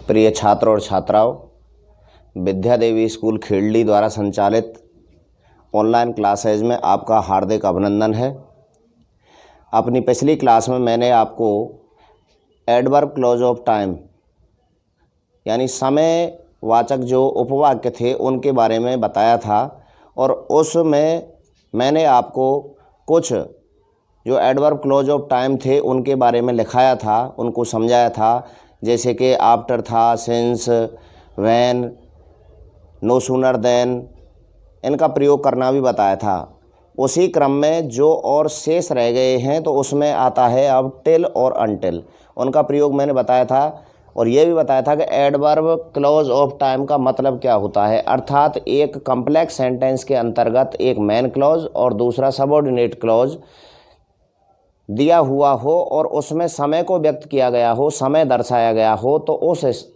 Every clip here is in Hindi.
प्रिय छात्र और छात्राओं, विद्या देवी स्कूल खेड़ली द्वारा संचालित ऑनलाइन क्लासेज में आपका हार्दिक अभिनंदन है। अपनी पिछली क्लास में मैंने आपको एडवर्ब क्लॉज ऑफ टाइम यानी समयवाचक जो उपवाक्य थे उनके बारे में बताया था और उसमें मैंने आपको कुछ जो एडवर्ब क्लॉज ऑफ टाइम थे उनके बारे में लिखाया था, उनको समझाया था। जैसे कि आफ्टर था, since, when, no sooner than, इनका प्रयोग करना भी बताया था। उसी क्रम में जो और शेष रह गए हैं तो उसमें आता है अब टिल और अनटिल, उनका प्रयोग मैंने बताया था। और ये भी बताया था कि एडवर्ब क्लॉज ऑफ टाइम का मतलब क्या होता है, अर्थात एक कॉम्प्लेक्स सेंटेंस के अंतर्गत एक मेन क्लॉज और दूसरा सबऑर्डिनेट क्लॉज दिया हुआ हो और उसमें समय को व्यक्त किया गया हो, समय दर्शाया गया हो, तो उस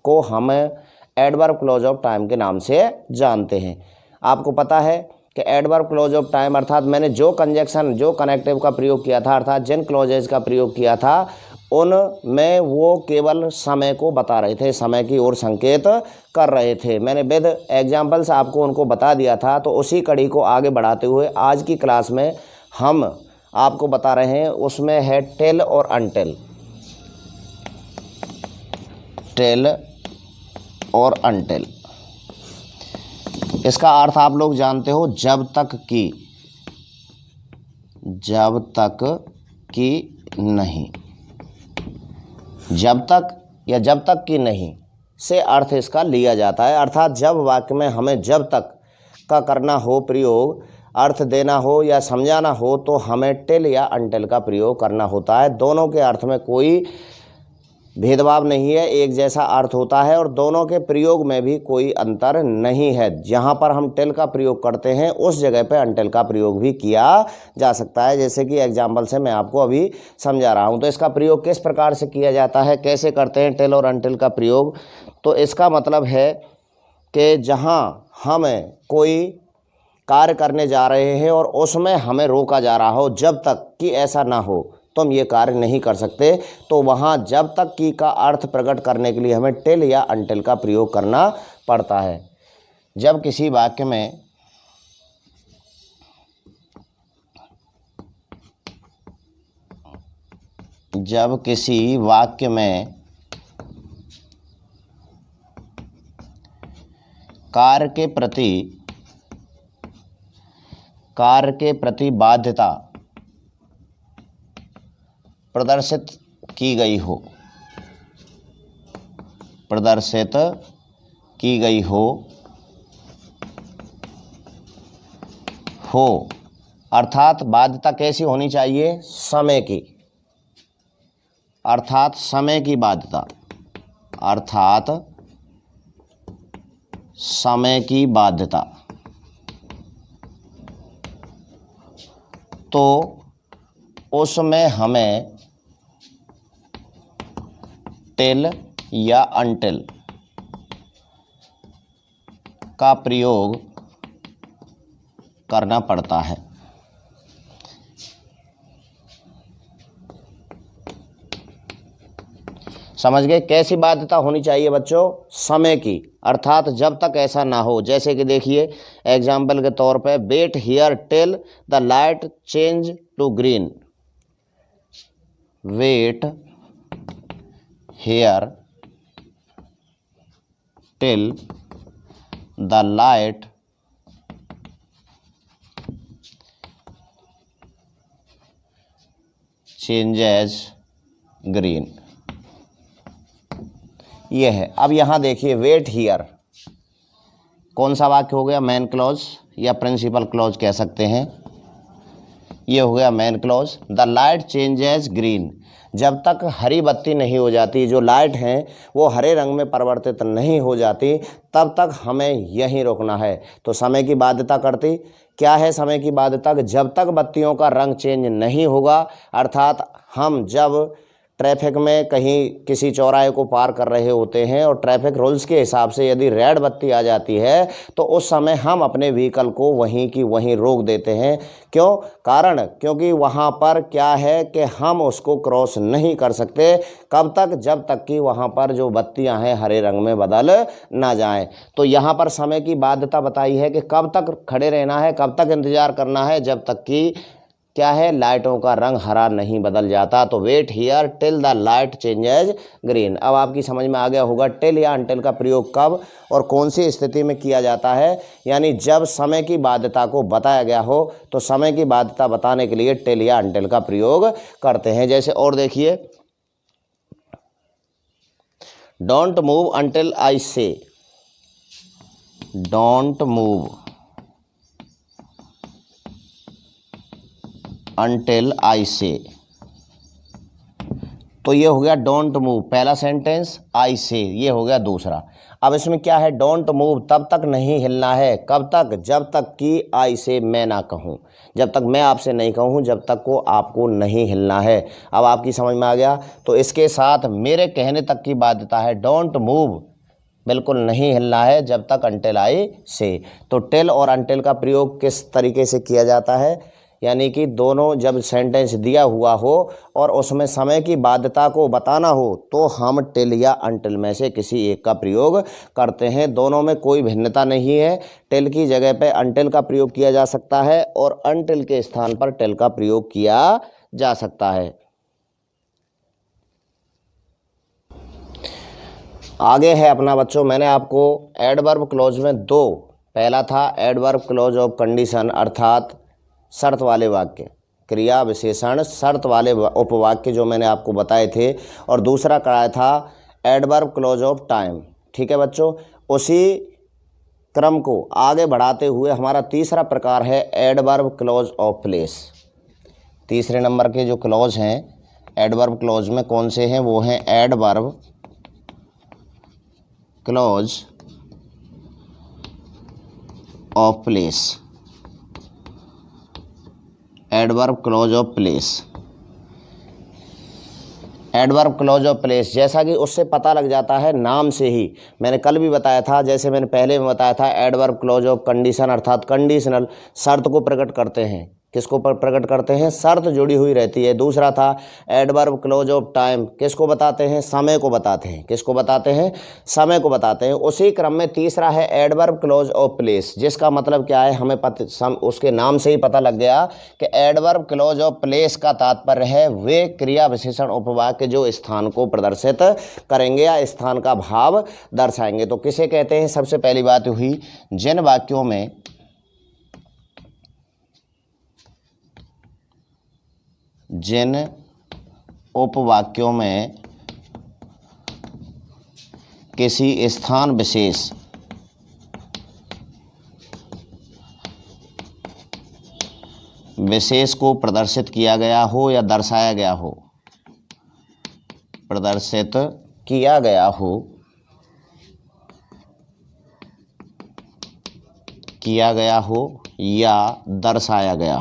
को हम एडवर्ब क्लॉज ऑफ टाइम के नाम से जानते हैं। आपको पता है कि एडवर्ब क्लॉज ऑफ टाइम अर्थात मैंने जो कंजक्शन, जो कनेक्टिव का प्रयोग किया था, अर्थात जिन क्लॉजेज का प्रयोग किया था उनमें वो केवल समय को बता रहे थे, समय की ओर संकेत कर रहे थे। मैंने विद एग्जाम्पल्स आपको उनको बता दिया था। तो उसी कड़ी को आगे बढ़ाते हुए आज की क्लास में हम आपको बता रहे हैं, उसमें है टिल और अनटिल। टिल और अनटिल, इसका अर्थ आप लोग जानते हो, जब तक कि, जब तक कि नहीं, जब तक या जब तक कि नहीं से अर्थ इसका लिया जाता है। अर्थात जब वाक्य में हमें जब तक का करना हो प्रयोग, अर्थ देना हो या समझाना हो, तो हमें टिल या अनटिल का प्रयोग करना होता है। दोनों के अर्थ में कोई भेदभाव नहीं है, एक जैसा अर्थ होता है और दोनों के प्रयोग में भी कोई अंतर नहीं है। जहाँ पर हम टिल का प्रयोग करते हैं उस जगह पे अनटिल का प्रयोग भी किया जा सकता है, जैसे कि एग्जाम्पल से मैं आपको अभी समझा रहा हूँ। तो इसका प्रयोग किस प्रकार से किया जाता है, कैसे करते हैं टिल और अनटिल का प्रयोग, तो इसका मतलब है कि जहाँ हम कोई कार्य करने जा रहे हैं और उसमें हमें रोका जा रहा हो, जब तक कि ऐसा ना हो तुम ये कार्य नहीं कर सकते, तो वहाँ जब तक की का अर्थ प्रकट करने के लिए हमें टिल या अनटिल का प्रयोग करना पड़ता है। जब किसी वाक्य में कार्य के प्रति बाध्यता प्रदर्शित की गई हो अर्थात बाध्यता कैसी होनी चाहिए, समय की, अर्थात समय की बाध्यता, अर्थात समय की बाध्यता, तो उसमें हमें टिल या अनटिल का प्रयोग करना पड़ता है। समझ गए? कैसी बाध्यता होनी चाहिए बच्चों, समय की, अर्थात जब तक ऐसा ना हो। जैसे कि देखिए एग्जाम्पल के तौर पे, wait here till the light change to green, wait here till the light changes green, ये है। अब यहाँ देखिए वेट हियर कौन सा वाक्य हो गया, मेन क्लॉज या प्रिंसिपल क्लॉज कह सकते हैं, ये हो गया main clause. The light changes green, जब तक हरी बत्ती नहीं हो जाती, जो लाइट हैं वो हरे रंग में परिवर्तित नहीं हो जाती, तब तक हमें यहीं रुकना है। तो समय की बाध्यता करती क्या है, समय की बाध्यता जब तक बत्तियों का रंग चेंज नहीं होगा, अर्थात हम जब ट्रैफिक में कहीं किसी चौराहे को पार कर रहे होते हैं और ट्रैफिक रूल्स के हिसाब से यदि रेड बत्ती आ जाती है तो उस समय हम अपने व्हीकल को वहीं की वहीं रोक देते हैं। क्यों? कारण क्योंकि वहाँ पर क्या है कि हम उसको क्रॉस नहीं कर सकते। कब तक? जब तक कि वहाँ पर जो बत्तियाँ हैं हरे रंग में बदल ना जाएं। तो यहाँ पर समय की बाध्यता बताई है कि कब तक खड़े रहना है, कब तक इंतज़ार करना है, जब तक कि क्या है, लाइटों का रंग हरा नहीं बदल जाता। तो wait here till the light changes green. अब आपकी समझ में आ गया होगा टिल या अनटिल का प्रयोग कब और कौन सी स्थिति में किया जाता है। यानी जब समय की बाध्यता को बताया गया हो तो समय की बाध्यता बताने के लिए टिल या अनटिल का प्रयोग करते हैं। जैसे और देखिए, डोंट मूव अनटिल आई से, डोंट मूव अनटिल आई से। तो ये हो गया डोंट मूव पहला सेंटेंस, आई से ये हो गया दूसरा। अब इसमें क्या है, डोंट मूव तब तक नहीं हिलना है, कब तक? जब तक कि आई से मैं ना कहूँ, जब तक मैं आपसे नहीं कहूँ जब तक को आपको नहीं हिलना है। अब आपकी समझ में आ गया। तो इसके साथ मेरे कहने तक की बाध्यता है, डोंट मूव बिल्कुल नहीं हिलना है जब तक अनटिल आई से। तो टिल और अनटिल का प्रयोग किस तरीके से किया जाता है, यानी कि दोनों जब सेंटेंस दिया हुआ हो और उसमें समय की बाध्यता को बताना हो तो हम टिल या अनटिल में से किसी एक का प्रयोग करते हैं। दोनों में कोई भिन्नता नहीं है। टिल की जगह पे अनटिल का प्रयोग किया जा सकता है और अनटिल के स्थान पर टिल का प्रयोग किया जा सकता है। आगे है अपना बच्चों, मैंने आपको एडवर्ब क्लॉज में दो, पहला था एडवर्ब क्लॉज ऑफ कंडीशन अर्थात शर्त वाले वाक्य, क्रिया विशेषण शर्त वाले उपवाक्य जो मैंने आपको बताए थे, और दूसरा कराया था एडवर्ब क्लॉज ऑफ टाइम। ठीक है बच्चों, उसी क्रम को आगे बढ़ाते हुए हमारा तीसरा प्रकार है एडवर्ब क्लॉज ऑफ प्लेस। तीसरे नंबर के जो क्लॉज हैं एडवर्ब क्लॉज में कौन से हैं, वो हैं adverb clause of place, adverb clause of place. Adverb clause of place जैसा कि उससे पता लग जाता है नाम से ही, मैंने कल भी बताया था, जैसे मैंने पहले में बताया था एडवर्ब क्लॉज ऑफ कंडीशन अर्थात कंडीशनल शर्त को प्रकट करते हैं। किसको प्रकट करते हैं? शर्त जुड़ी हुई रहती है। दूसरा था एडवर्ब क्लॉज ऑफ टाइम, किसको बताते हैं? समय को बताते हैं। किसको बताते हैं? समय को बताते हैं। उसी क्रम में तीसरा है एडवर्ब क्लॉज ऑफ प्लेस, जिसका मतलब क्या है, हमें उसके नाम से ही पता लग गया कि एडवर्ब क्लॉज ऑफ प्लेस का तात्पर्य है वे क्रिया विशेषण उपवाक्य जो स्थान को प्रदर्शित करेंगे या स्थान का भाव दर्शाएंगे। तो किसे कहते हैं? सबसे पहली बात हुई जिन वाक्यों में जिन उपवाक्यों में किसी स्थान विशेष को प्रदर्शित किया गया हो या दर्शाया गया हो, प्रदर्शित किया गया हो, या दर्शाया गया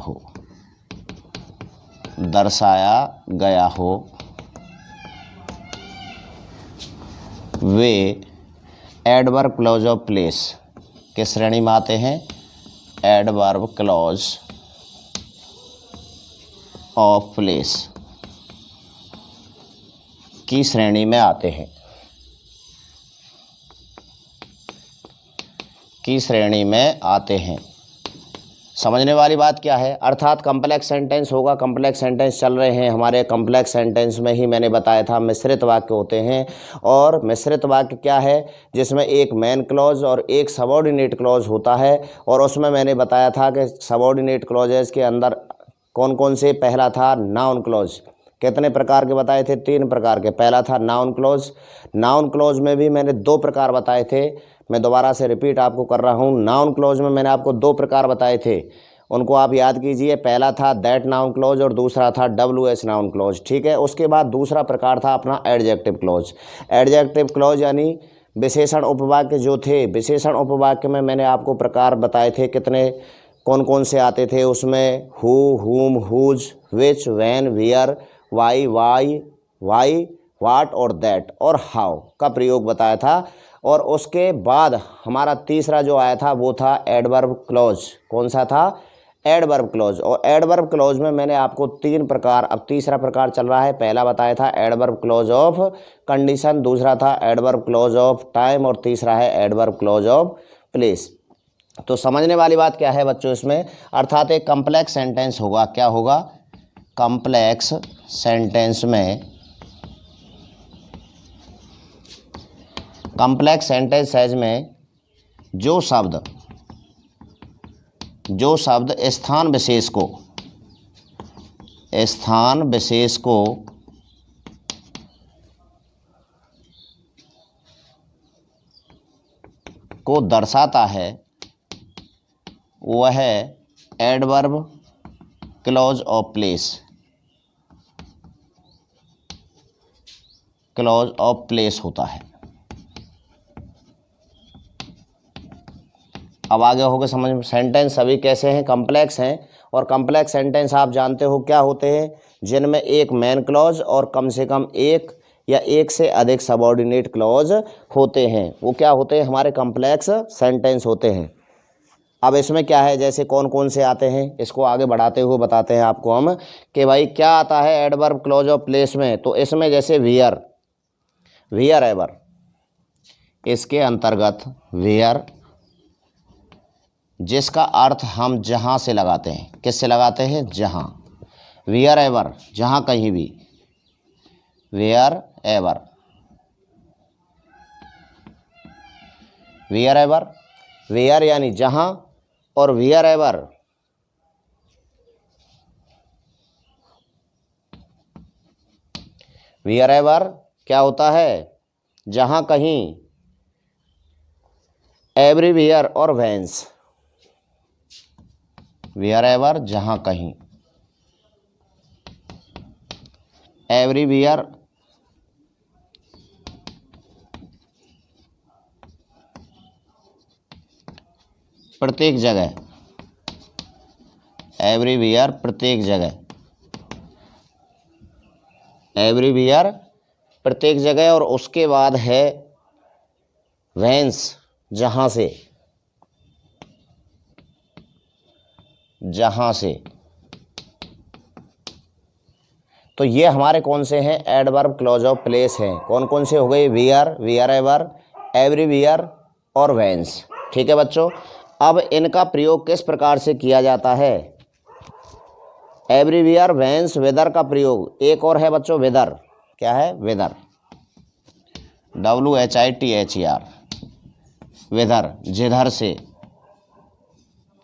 हो, वे एडवर्ब क्लॉज ऑफ प्लेस किस श्रेणी में आते हैं? एडवर्ब क्लॉज ऑफ प्लेस की श्रेणी में आते हैं, समझने वाली बात क्या है? अर्थात कम्प्लेक्स सेंटेंस होगा, कम्प्लेक्स सेंटेंस चल रहे हैं हमारे। कम्प्लेक्स सेंटेंस में ही मैंने बताया था मिश्रित वाक्य होते हैं, और मिश्रित वाक्य क्या है? जिसमें एक मेन क्लॉज और एक सबऑर्डिनेट क्लॉज होता है। और उसमें मैंने बताया था कि सबऑर्डिनेट क्लॉजेस के अंदर कौन कौन से, पहला था नाउन क्लॉज। कितने प्रकार के बताए थे? 3 प्रकार के। पहला था नाउन क्लॉज। नाउन क्लॉज में भी मैंने 2 प्रकार बताए थे। मैं दोबारा से रिपीट आपको कर रहा हूँ। नाउन क्लॉज में मैंने आपको 2 प्रकार बताए थे, उनको आप याद कीजिए। पहला था दैट नाउन क्लॉज और दूसरा था WH नाउन क्लॉज। ठीक है, उसके बाद दूसरा प्रकार था अपना एडजेक्टिव क्लॉज। एडजेक्टिव क्लॉज यानी विशेषण उपवाक्य जो थे, विशेषण उपवाक्य में मैंने आपको प्रकार बताए थे कितने, कौन कौन से आते थे। उसमें who, whom, whose, which, when, where, why, why, what और दैट और हाउ का प्रयोग बताया था। और उसके बाद हमारा तीसरा जो आया था वो था एडवर्ब क्लॉज। कौन सा था? Adverb clause. और एडवर्ब क्लॉज में मैंने आपको 3 प्रकार, अब तीसरा प्रकार चल रहा है। पहला बताया था एडवर्ब क्लॉज ऑफ कंडीशन, दूसरा था एडवर्ब क्लॉज ऑफ टाइम और तीसरा है एडवर्ब क्लॉज ऑफ प्लेस। तो समझने वाली बात क्या है बच्चों इसमें, अर्थात एक कम्प्लेक्स सेंटेंस होगा। क्या होगा? कम्प्लेक्स सेंटेंस में, कम्प्लेक्स सेंटेंसेज में जो शब्द स्थान विशेष को दर्शाता है वह एडवर्ब क्लॉज ऑफ प्लेस होता है। अब आगे होगा समझ। सेंटेंस सभी कैसे हैं? कम्प्लेक्स हैं। और कम्प्लेक्स सेंटेंस आप जानते हो क्या होते हैं? जिनमें एक मेन क्लॉज और कम से कम एक या एक से अधिक सबऑर्डिनेट क्लॉज होते हैं। वो क्या होते हैं? हमारे कम्प्लेक्स सेंटेंस होते हैं। अब इसमें क्या है, जैसे कौन कौन से आते हैं, इसको आगे बढ़ाते हुए बताते हैं आपको हम कि भाई क्या आता है एडवर्ब क्लॉज ऑफ प्लेस में। तो इसमें जैसे वियर एवर, इसके अंतर्गत वियर जिसका अर्थ हम जहाँ से लगाते हैं। किससे लगाते हैं? जहाँ। वियर एवर, जहाँ कहीं भी। वियर एवर, वियर यानी जहाँ, और वियर एवर क्या होता है? जहाँ कहीं। एवरीवेयर और वेंस, वियर एवर जहाँ कहीं, एवरीवेयर प्रत्येक जगह, एवरीवेयर प्रत्येक जगह, एवरीवेयर प्रत्येक जगह। और उसके बाद है वेंस, जहाँ से। तो ये हमारे कौन से हैं? एडवर्ब क्लॉज ऑफ प्लेस हैं। कौन कौन से हो गए? वियर, वियर एवर, एवरीवेयर और वेंस। ठीक है बच्चों। अब इनका प्रयोग किस प्रकार से किया जाता है? एवरीवेयर, वेंस, वेदर का प्रयोग एक और है बच्चों, वेदर। क्या है? वेदर, WHITHER, वेदर, जिधर से,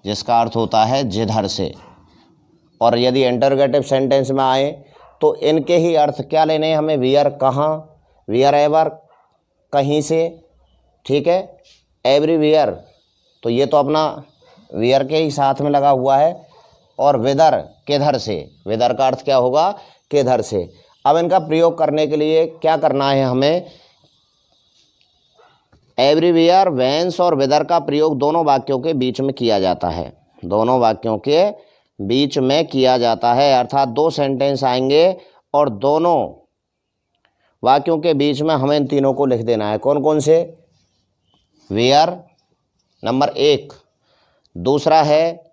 जिसका अर्थ होता है जिधर से। और यदि इंटरोगेटिव सेंटेंस में आए तो इनके ही अर्थ क्या लेने हैं हमें? वियर कहाँ, वियर एवर कहीं से, ठीक है। एवरीवेयर तो ये तो अपना वियर के ही साथ में लगा हुआ है। और वेदर किधर से, वेदर का अर्थ क्या होगा? किधर से। अब इनका प्रयोग करने के लिए क्या करना है हमें? एवरीवेयर, वेंस और वेदर का प्रयोग दोनों वाक्यों के बीच में किया जाता है। दोनों वाक्यों के बीच में किया जाता है, अर्थात 2 सेंटेंस आएंगे और दोनों वाक्यों के बीच में हमें इन तीनों को लिख देना है। कौन कौन से? वेयर नंबर 1, दूसरा है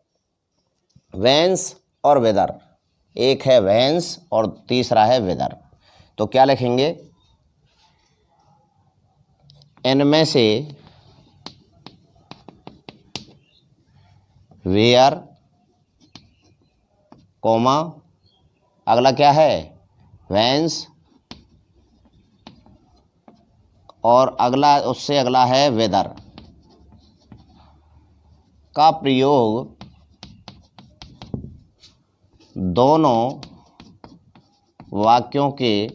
वेंस और वेदर। एक है वेंस और तीसरा है वेदर। तो क्या लिखेंगे? इनमें से वेयर कोमा, अगला क्या है? वेंस, और अगला, उससे अगला है वेदर का प्रयोग दोनों वाक्यों के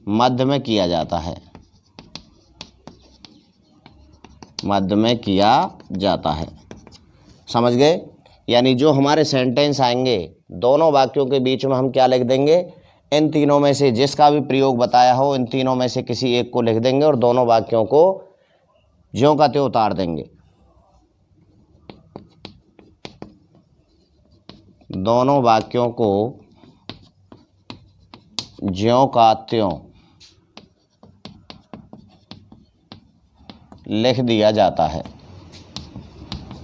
मध्य में किया जाता है, मध्य में किया जाता है। समझ गए? यानी जो हमारे सेंटेंस आएंगे दोनों वाक्यों के बीच में हम क्या लिख देंगे? इन तीनों में से जिसका भी प्रयोग बताया हो, इन तीनों में से किसी एक को लिख देंगे और दोनों वाक्यों को ज्यों का त्यों उतार देंगे। दोनों वाक्यों को ज्यों का त्यों लिख दिया जाता है,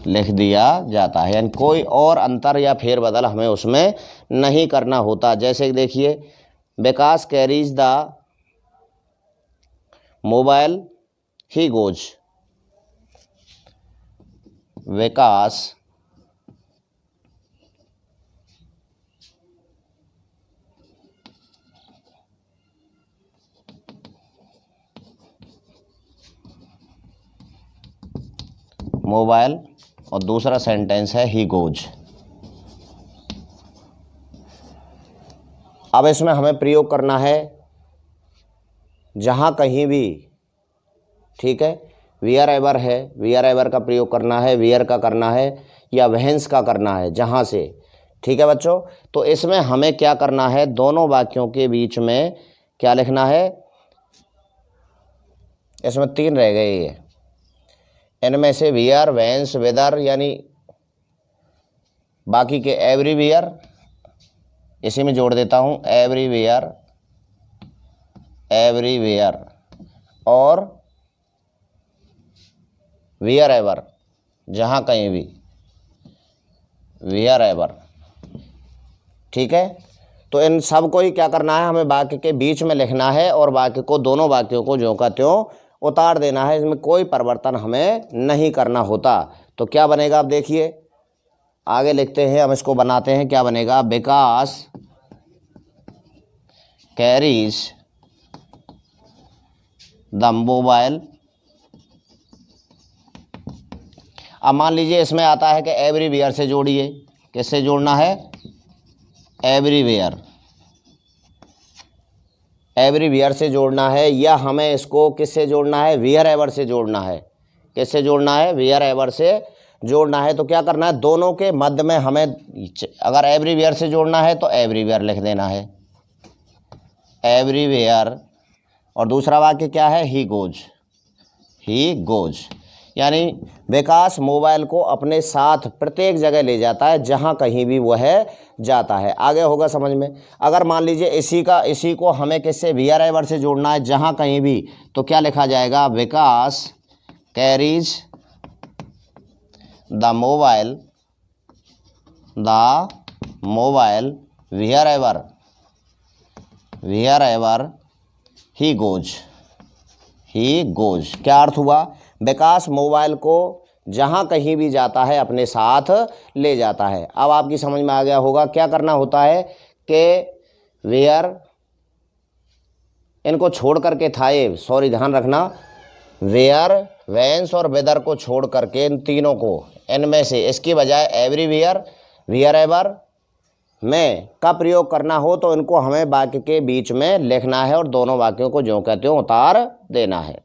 लिख दिया जाता है। यानी कोई और अंतर या फेरबदल हमें उसमें नहीं करना होता। जैसे देखिए, Vikas carries the mobile he goes, Vikas mobile, और दूसरा सेंटेंस है ही गोज। अब इसमें हमें प्रयोग करना है जहाँ कहीं भी, ठीक है, वियर एवर है, वियर एवर का प्रयोग करना है, वियर का करना है या वेंस का करना है, जहाँ से, ठीक है बच्चों। तो इसमें हमें क्या करना है, दोनों वाक्यों के बीच में क्या लिखना है, इसमें 3 रह गए ये, इनमें से वियर, वेंस, वेदर, यानी बाकी के एवरीवेयर, इसी में जोड़ देता हूँ, एवरीवेयर, एवरीवेयर और वियर एवर, जहाँ कहीं भी, वियर एवर, ठीक है। तो इन सब को ही क्या करना है, हमें वाक्य के बीच में लिखना है और वाक्य को, दोनों वाक्यों को ज्यों का त्यों उतार देना है। इसमें कोई परिवर्तन हमें नहीं करना होता। तो क्या बनेगा, आप देखिए, आगे लिखते हैं, हम इसको बनाते हैं, क्या बनेगा, विकास कैरीज द मोबाइल। अब मान लीजिए इसमें आता है कि एवरीवेयर से जोड़िए, किससे जोड़ना है, एवरीवेयर, एवरीवेयर से जोड़ना है, या हमें इसको किससे जोड़ना है, वियर एवर से जोड़ना है, किससे जोड़ना है, वियर एवर से जोड़ना है। तो क्या करना है, दोनों के मध्य में हमें, अगर एवरीवेयर से जोड़ना है तो एवरीवेयर लिख देना है, एवरीवेयर, और दूसरा वाक्य क्या है, ही गोज, ही गोज, यानी विकास मोबाइल को अपने साथ प्रत्येक जगह ले जाता है, जहाँ कहीं भी वह जाता है। आगे होगा समझ में। अगर मान लीजिए इसी को हमें किससे, वियर एवर से जोड़ना है, जहाँ कहीं भी, तो क्या लिखा जाएगा, Vikas carries the mobile, the mobile wherever, wherever he goes, he goes. क्या अर्थ हुआ, विकास मोबाइल को जहाँ कहीं भी जाता है अपने साथ ले जाता है। अब आपकी समझ में आ गया होगा क्या करना होता है कि वेयर, इनको छोड़ करके था ये, सॉरी ध्यान रखना, वेयर, वेंस और वेदर को छोड़ करके इन तीनों को, इनमें से इसकी बजाय एवरीवेयर, वियर एवर में का प्रयोग करना हो तो इनको हमें वाक्य के बीच में लिखना है और दोनों वाक्यों को ज्यों का त्यों उतार देना है।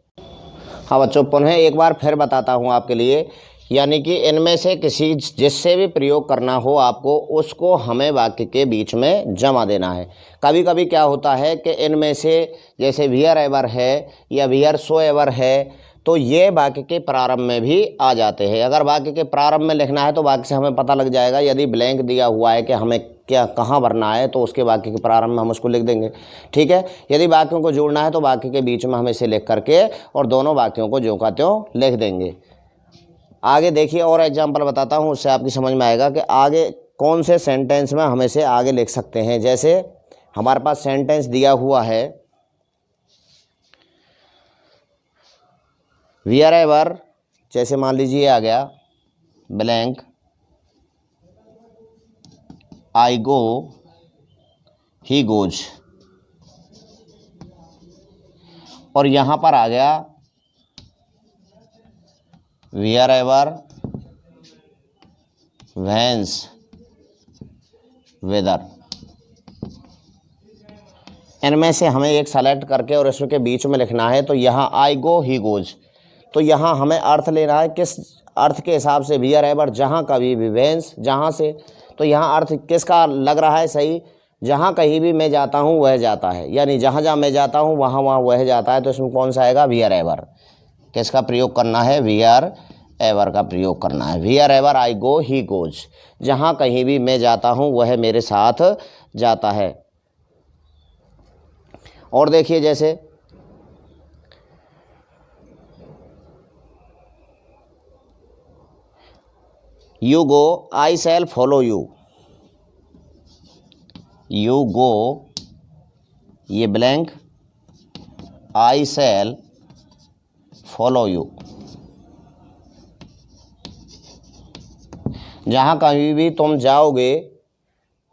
हाँ बच्चों, पुनः एक बार फिर बताता हूँ आपके लिए, यानी कि इनमें से किसी, जिससे भी प्रयोग करना हो आपको, उसको हमें वाक्य के बीच में जमा देना है। कभी कभी क्या होता है कि इनमें से जैसे वियर एवर है या वियर सो एवर है, तो ये वाक्य के प्रारंभ में भी आ जाते हैं। अगर वाक्य के प्रारंभ में लिखना है तो वाक्य से हमें पता लग जाएगा, यदि ब्लैंक दिया हुआ है कि हमें क्या कहाँ भरना है तो उसके वाक्य के प्रारंभ में हम उसको लिख देंगे, ठीक है। यदि वाक्यों को जोड़ना है तो वाक्य के बीच में हमें इसे लिख करके और दोनों वाक्यों को ज्यों का त्यों लिख देंगे। आगे देखिए, और एग्जाम्पल बताता हूँ, उससे आपकी समझ में आएगा कि आगे कौन से सेंटेंस में हम इसे आगे लिख सकते हैं। जैसे हमारे पास सेंटेंस दिया हुआ है, वियर एवर, जैसे मान लीजिए आ गया blank, I go, he goes, और यहाँ पर आ गया वियर एवर, वेंस, वेदर। इनमें से हमें एक सेलेक्ट करके और इसके बीच में लिखना है। तो यहाँ आई गो, ही गोज, तो यहाँ हमें अर्थ लेना है, किस अर्थ के हिसाब से, वियर एवर जहाँ कभी भी, वेंस जहाँ से, तो यहाँ अर्थ किसका लग रहा है सही, जहाँ कहीं भी मैं जाता हूँ वह जाता है, यानी जहाँ जहाँ मैं जाता हूँ वहाँ वहाँ वह जाता है। तो इसमें कौन सा आएगा, वियर एवर, किसका प्रयोग करना है, वियर एवर का प्रयोग करना है। Wear ever I go, he goes, जहाँ कहीं भी मैं जाता हूँ वह मेरे साथ जाता है। और देखिए जैसे you go I shall follow you, you go ये blank, I shall follow you. जहाँ कहीं भी तुम जाओगे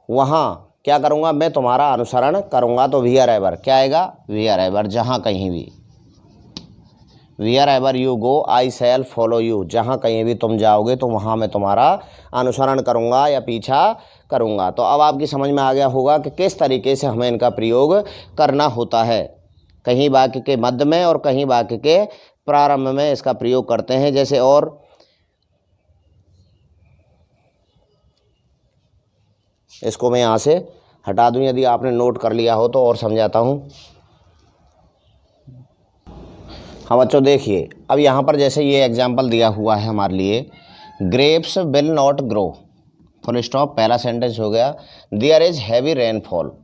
वहाँ क्या करूँगा, मैं तुम्हारा अनुसरण करूँगा। तो वियर एवर क्या आएगा, वियर एवर, जहाँ कहीं भी, wherever you go I shall follow you, जहाँ कहीं भी तुम जाओगे तो वहाँ मैं तुम्हारा अनुसरण करूँगा या पीछा करूँगा। तो अब आपकी समझ में आ गया होगा कि किस तरीके से हमें इनका प्रयोग करना होता है। कहीं वाक्य के मध्य में और कहीं वाक्य के प्रारंभ में इसका प्रयोग करते हैं। जैसे और इसको मैं यहाँ से हटा दूँ, यदि आपने नोट कर लिया हो तो और समझाता हूँ। हाँ बच्चों देखिए, अब यहाँ पर जैसे ये एग्जाम्पल दिया हुआ है हमारे लिए, grapes will not grow, full stop, पहला सेंटेंस हो गया। देयर इज हैवी रेनफॉल,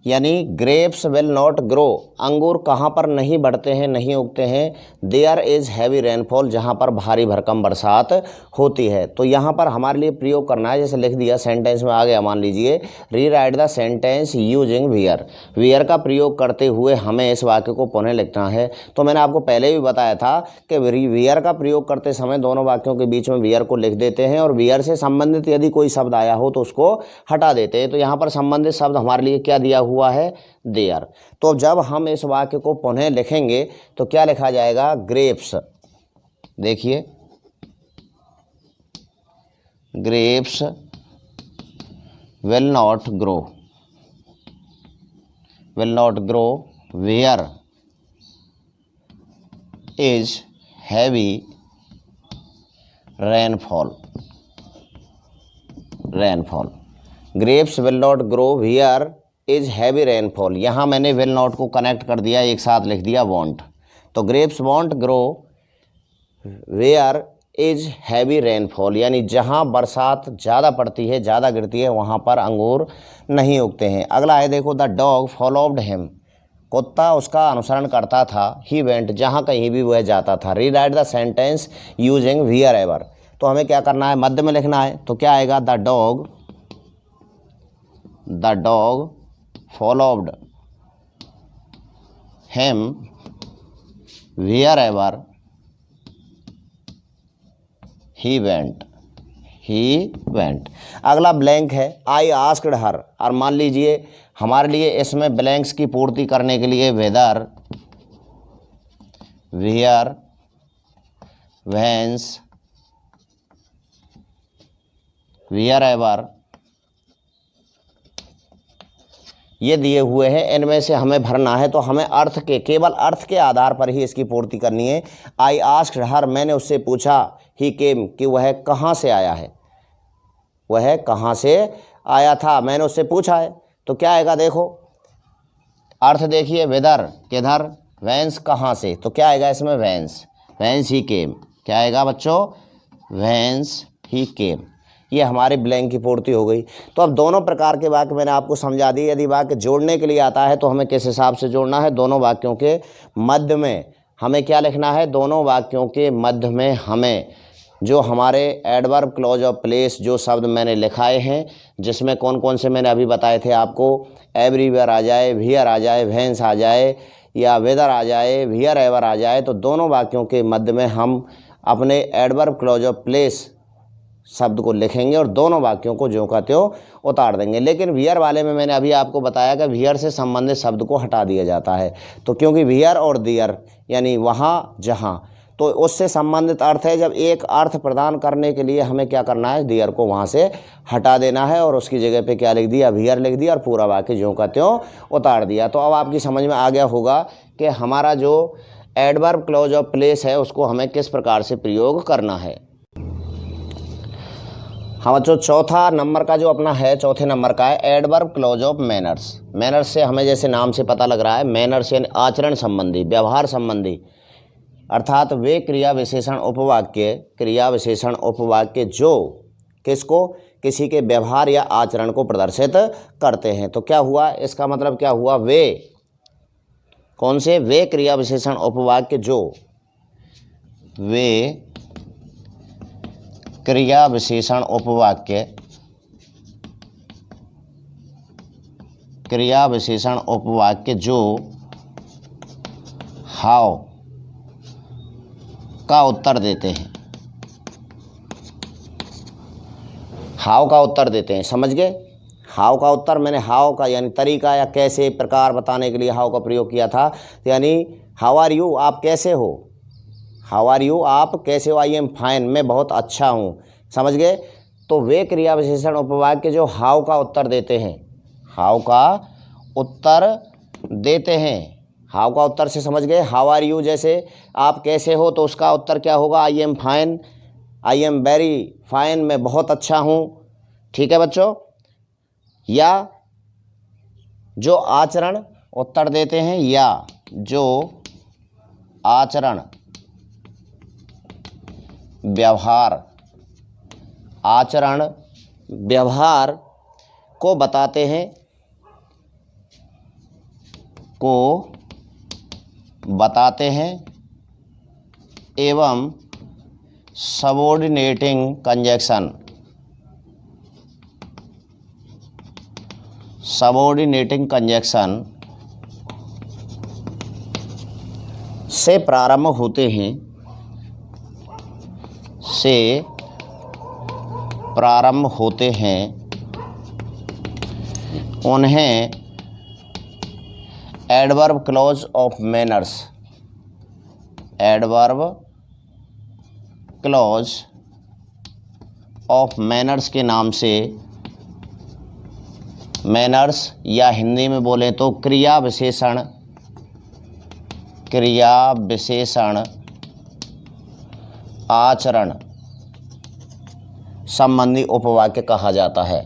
यानी ग्रेप्स विल नॉट ग्रो, अंगूर कहाँ पर नहीं बढ़ते हैं, नहीं उगते हैं। देयर इज़ हैवी रेनफॉल, जहाँ पर भारी भरकम बरसात होती है। तो यहाँ पर हमारे लिए प्रयोग करना है, जैसे लिख दिया सेंटेंस में आ गया, मान लीजिए री right the sentence using wear, wear का प्रयोग करते हुए हमें इस वाक्य को पुनः लिखना है। तो मैंने आपको पहले भी बताया था कि वियर का प्रयोग करते समय दोनों वाक्यों के बीच में वियर को लिख देते हैं और वियर से संबंधित यदि कोई शब्द आया हो तो उसको हटा देते हैं। तो यहाँ पर संबंधित शब्द हमारे लिए क्या दिया हुआ है, देयर। तो जब हम इस वाक्य को पुनः लिखेंगे तो क्या लिखा जाएगा, ग्रेप्स, देखिए grapes will not grow, will not grow where is heavy rainfall, rainfall, grapes will not grow where is heavy rainfall. यहाँ मैंने विल नॉट को कनेक्ट कर दिया, एक साथ लिख दिया वॉन्ट। तो grapes won't grow where is heavy rainfall, यानी जहाँ बरसात ज़्यादा पड़ती है, ज़्यादा गिरती है, वहाँ पर अंगूर नहीं उगते हैं। अगला है देखो, द डॉग फॉलोड हिम, कुत्ता उसका अनुसरण करता था। ही वेंट, जहाँ कहीं भी वह जाता था। री right the sentence using wear ever, तो हमें क्या करना है, मध्य में लिखना है। तो क्या आएगा, the dog followed him wherever he went। अगला ब्लैंक है, आई आस्क्ड हर, और मान लीजिए हमारे लिए इसमें ब्लैंक्स की पूर्ति करने के लिए whether, where, whence, wherever ये दिए हुए हैं, इनमें से हमें भरना है। तो हमें अर्थ के, केवल अर्थ के आधार पर ही इसकी पूर्ति करनी है। आई आस्क्ड हर, मैंने उससे पूछा। ही केम, कि वह कहाँ से आया है, वह कहाँ से आया था, मैंने उससे पूछा है। तो क्या आएगा, देखो अर्थ देखिए, वेदर किधर, वेंस कहाँ से, तो क्या आएगा इसमें, वेंस, वेंस ही केम। क्या आएगा बच्चों, वेंस ही केम। ये हमारी ब्लैंक की पूर्ति हो गई। तो अब दोनों प्रकार के वाक्य मैंने आपको समझा दिए। यदि वाक्य जोड़ने के लिए आता है तो हमें किस हिसाब से जोड़ना है, दोनों वाक्यों के मध्य में हमें क्या लिखना है, दोनों वाक्यों के मध्य में हमें जो हमारे एडवर्ब क्लॉज ऑफ प्लेस जो शब्द मैंने लिखाए हैं, जिसमें कौन कौन से मैंने अभी बताए थे आपको, एवरीवेयर आ जाए, वियर आ जाए, वेंस आ जाए, या वेदर आ जाए, वियर एवर आ जाए, तो दोनों वाक्यों के मध्य में हम अपने एडवर्ब क्लॉज ऑफ प्लेस शब्द को लिखेंगे और दोनों वाक्यों को ज्यों का त्यों उतार देंगे। लेकिन वियर वाले में मैंने अभी आपको बताया कि वियर से संबंधित शब्द को हटा दिया जाता है। तो क्योंकि वियर और दियर यानी वहाँ जहाँ, तो उससे संबंधित अर्थ है। जब एक अर्थ प्रदान करने के लिए हमें क्या करना है, दियर को वहाँ से हटा देना है और उसकी जगह पे क्या लिख दिया, वियर लिख दिया और पूरा वाक्य ज्यों का त्यों उतार दिया। तो अब आपकी समझ में आ गया होगा कि हमारा जो एडवर्ब क्लॉज ऑफ प्लेस है उसको हमें किस प्रकार से प्रयोग करना है। हाँ बच्चों, चौथा नंबर का जो अपना है, चौथे नंबर का है adverb clause of manners. Manners से हमें जैसे नाम से पता लग रहा है, मैनर्स यानी आचरण संबंधी, व्यवहार संबंधी, अर्थात वे क्रिया विशेषण उपवाक्य, क्रिया विशेषण उपवाक्य जो किसको, किसी के व्यवहार या आचरण को प्रदर्शित करते हैं। तो क्या हुआ, इसका मतलब क्या हुआ, वे कौन से? वे क्रिया विशेषण उपवाक्य जो, वे क्रिया विशेषण उपवाक्य, क्रिया विशेषण उपवाक्य जो हाउ का उत्तर देते हैं, हाउ का उत्तर देते हैं। समझ गए? हाउ का उत्तर, मैंने हाउ का यानी तरीका या कैसे प्रकार बताने के लिए हाउ का प्रयोग किया था। यानी हाउ आर यू, आप कैसे हो? हाउ आर यू, आप कैसे हो? आई एम फाइन, मैं बहुत अच्छा हूँ। समझ गए? तो वे क्रिया विशेषण उपवाक्य जो हाउ का उत्तर देते हैं, हाउ का उत्तर देते हैं। हाउ का उत्तर से समझ गए? हाउ आर यू, जैसे आप कैसे हो, तो उसका उत्तर क्या होगा? I am fine, I am very fine, मैं बहुत अच्छा हूँ। ठीक है बच्चों? या जो आचरण उत्तर देते हैं, या जो आचरण, व्यवहार, आचरण व्यवहार को बताते हैं, को बताते हैं एवं सबऑर्डिनेटिंग कंजक्शन, सबऑर्डिनेटिंग कंजक्शन से प्रारंभ होते हैं, से प्रारंभ होते हैं, उन्हें adverb clause of manners, adverb clause of manners के नाम से, मैनर्स या हिंदी में बोले तो क्रिया विशेषण, क्रिया विशेषण आचरण संबंधी उपवाक्य कहा जाता है।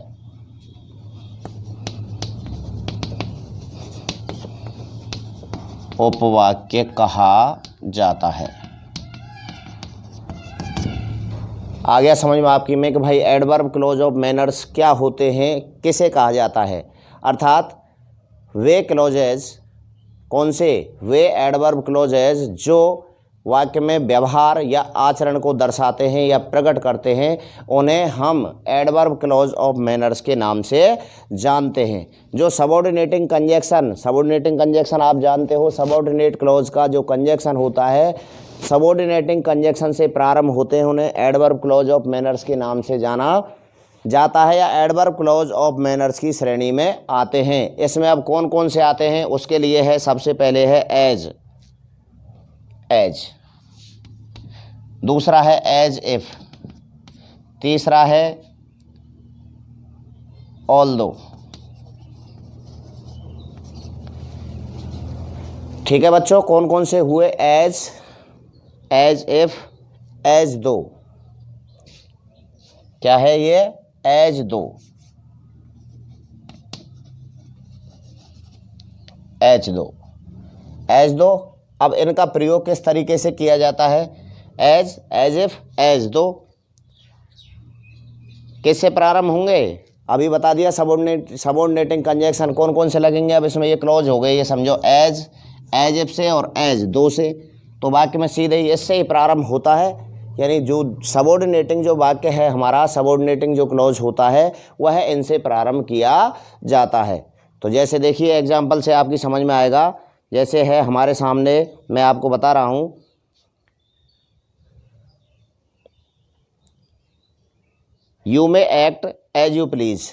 उपवाक्य कहा जाता है। आ गया समझ में आपकी में कि भाई एडवर्ब क्लॉज ऑफ मैनर्स क्या होते हैं, किसे कहा जाता है? अर्थात वे क्लॉजेज, कौन से? वे एडवर्ब क्लॉजेज जो वाक्य में व्यवहार या आचरण को दर्शाते हैं या प्रकट करते हैं, उन्हें हम एडवर्ब क्लॉज ऑफ मैनर्स के नाम से जानते हैं। जो सबऑर्डिनेटिंग कंजक्शन, सबऑर्डिनेटिंग कंजक्शन आप जानते हो, सबऑर्डिनेट क्लॉज का जो कंजक्शन होता है, सबऑर्डिनेटिंग कंजक्शन से प्रारंभ होते हैं, उन्हें एडवर्ब क्लॉज ऑफ मैनर्स के नाम से जाना जाता है या एडवर्ब क्लॉज ऑफ मैनर्स की श्रेणी में आते हैं। इसमें अब कौन कौन से आते हैं उसके लिए है, सबसे पहले है एज, एज, दूसरा है एज इफ, तीसरा है ऑल्दो। ठीक है बच्चों? कौन कौन से हुए? एज, एज इफ, एज दो। क्या है ये? एज दो, एज दो, एज दो। अब इनका प्रयोग किस तरीके से किया जाता है? एज, एज इफ, एज दो किससे प्रारंभ होंगे? अभी बता दिया। सबऑर्डिनेटिंग कंजक्शन कौन कौन से लगेंगे? अब इसमें ये क्लॉज हो गए, ये समझो, एज, एज इफ से और एज दो से। तो वाक्य में सीधे इससे ही प्रारंभ होता है। यानी जो सबऑर्डिनेटिंग जो वाक्य है हमारा, सबऑर्डिनेटिंग जो क्लॉज होता है वह इनसे प्रारंभ किया जाता है। तो जैसे देखिए एग्जाम्पल से आपकी समझ में आएगा। जैसे है हमारे सामने, मैं आपको बता रहा हूँ, you may act as you please,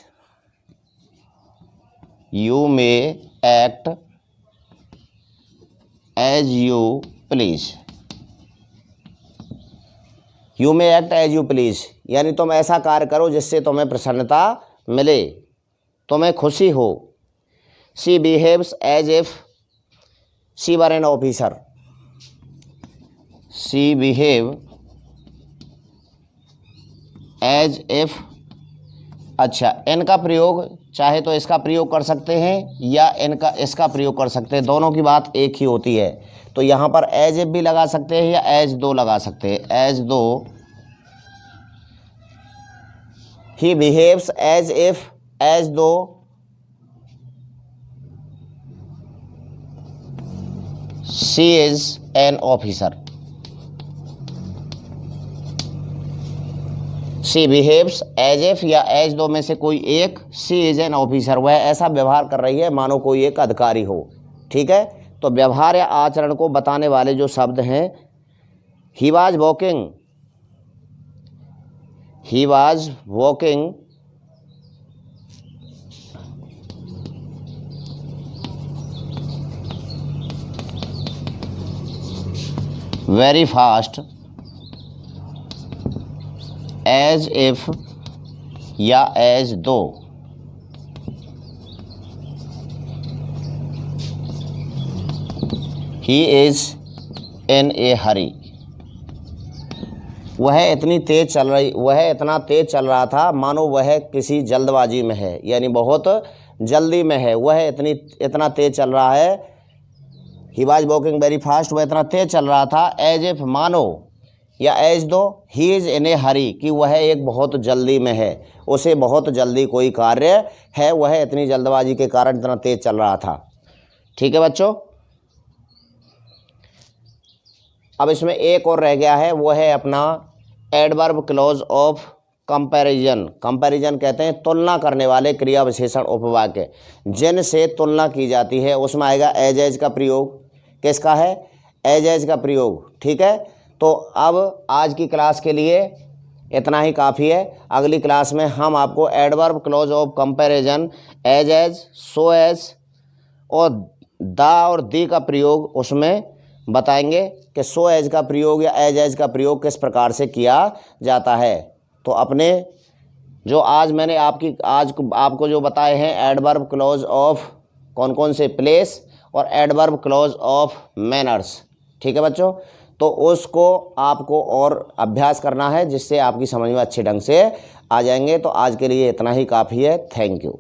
you may act as you please, you may act as you please, यानी तुम ऐसा कार्य करो जिससे तुम्हें प्रसन्नता मिले, तुम्हें खुशी हो। She behaves as if she were an officer, she behave as if. अच्छा, इनका प्रयोग चाहे तो इसका प्रयोग कर सकते हैं या इनका इसका प्रयोग कर सकते हैं, दोनों की बात एक ही होती है। तो यहाँ पर एज इफ भी लगा सकते हैं या एज दो लगा सकते हैं। As though, he behaves as if, as though she is an officer. She behaves as if या एज दो में से कोई एक, शी इज एन ऑफिसर, वह ऐसा व्यवहार कर रही है मानो कोई एक अधिकारी हो। ठीक है, तो व्यवहार या आचरण को बताने वाले जो शब्द हैं, he was walking, he was walking very fast, as if या as though, he is in ए हरी, वह इतना तेज चल रहा था मानो वह किसी जल्दबाजी में है, यानी बहुत जल्दी में है, वह इतना तेज चल रहा है। ही वाज वॉकिंग वेरी फास्ट, वह इतना तेज चल रहा था, एज इफ मानो या as though, he is in ए हरी, कि वह एक बहुत जल्दी में है, उसे बहुत जल्दी कोई कार्य है, वह इतनी जल्दबाजी के कारण इतना तेज चल रहा था। ठीक है बच्चों, अब इसमें एक और रह गया है, वो है अपना adverb clause of comparison. Comparison कहते हैं तुलना करने वाले क्रिया विशेषण उपवाक्य, जिनसे तुलना की जाती है, उसमें आएगा एज का प्रयोग। किसका है? एज का प्रयोग। ठीक है, तो अब आज की क्लास के लिए इतना ही काफ़ी है। अगली क्लास में हम आपको adverb clause of comparison, as, so as और द और दी का प्रयोग उसमें बताएंगे कि सो एज का प्रयोग या एज का प्रयोग किस प्रकार से किया जाता है। तो अपने जो आज मैंने आपको जो बताए हैं एडवर्ब क्लॉज ऑफ कौन कौन से, प्लेस और एडवर्ब क्लॉज ऑफ मैनर्स। ठीक है बच्चों, तो उसको आपको और अभ्यास करना है, जिससे आपकी समझ में अच्छे ढंग से आ जाएंगे। तो आज के लिए इतना ही काफ़ी है। Thank you.